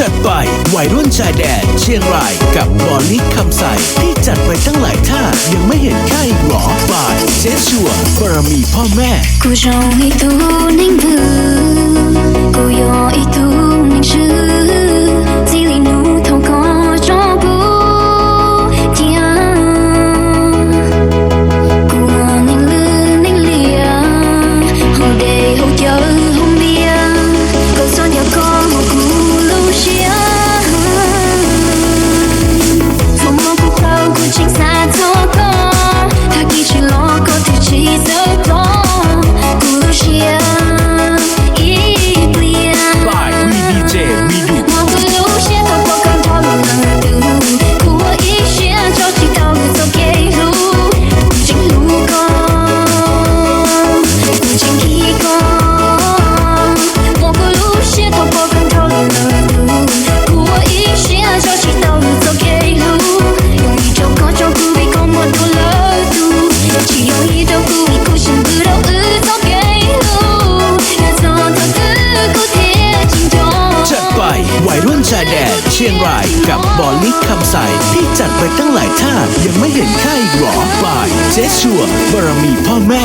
จัดไปวัยรุ่นชายแดนเชียงรายกับบอลลิกคำใสที่จัดไปตั้งหลายท่ายังไม่เห็นค่าอีกหรอบายเจสชัวบารมีพ่อแม่กูรอให้ตูนิ่งบือกูยอให้ตูนิ่งชื่อที่ลีนูทงก็จอบูเกียกูนิ่งลือนิ่งเลียหงเดย์หงเยอะหงเบียก็ส่วนยาก็หงกูลูเชียทงมองกูเข้ากูชิงสาทอก็ถ้ากี่ชิโลก็ถือชีเซอร์ก็กูลูเชียอีเปลี่ยน by we DJ we do 我不露馅，他不敢讨论难度，苦我一些，潮起道路走给路，不进路过，不进一个。我不露馅，他不敢讨论难度，苦我一些，潮起道路走给路，用一种各种苦逼跟我多了度，只有一种苦逼苦心不到日走给路，要走到的苦铁尽头。จัดไปวัยรุ่นชายแดนเชียงรายกับบอลลิกคำใสที่จัดไปตั้งหลายท่ายังไม่เห็นค่าอีกหรอบายเจสชัวบารมีพ่อแม่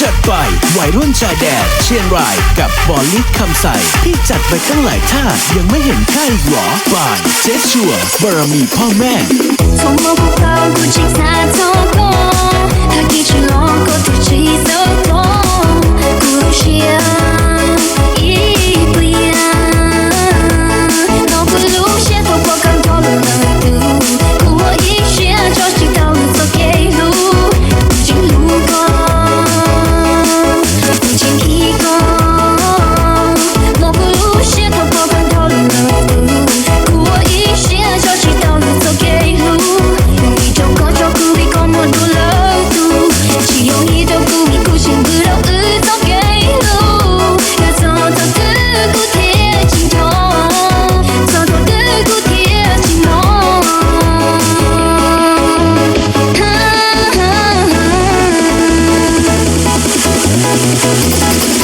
จัดไปวัยรุ่นชายแดนเชียงรายกับบอลลิกคำใสที่จัดไปตั้งหลายท่ายังไม่เห็นค่าอีกหรอบายเจสชัวบารมีพ่อแม่从某不高估计才走过，他一直落过自己走过，故乡一变，我不路线都不敢讨论难度，苦我一些，潮起道路走给路，不进路过，不进一个，我不路线都不敢讨论难度，苦我一些，潮起道路走给路。用一种各种苦逼跟我多了度，只有一种苦逼苦心不到日走给路，要走到的苦铁尽头，走到的苦铁尽头。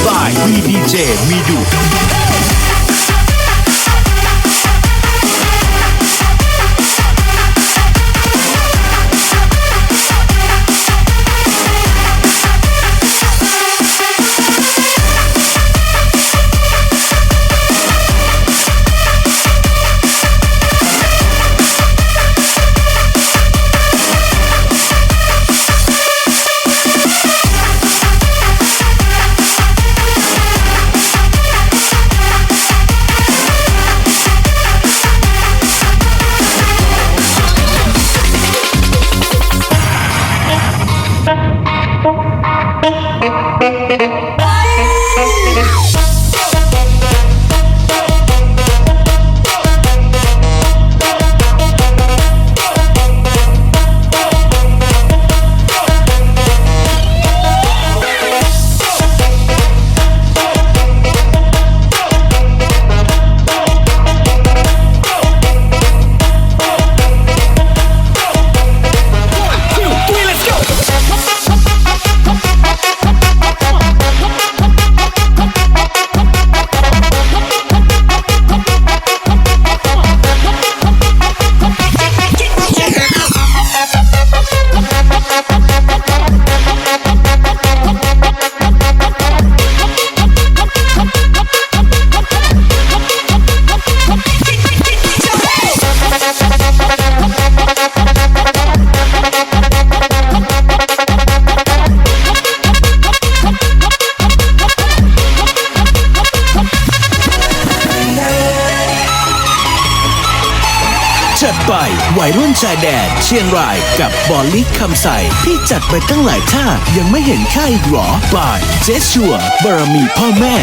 by we DJ we doจัดไปวัยรุ่นชายแดนเชียงรายกับบอลลิกคำใสที่จัดไปตั้งหลายท่ายังไม่เห็นค่าอีกหรอบายเจสชัวบารมีพ่อแม่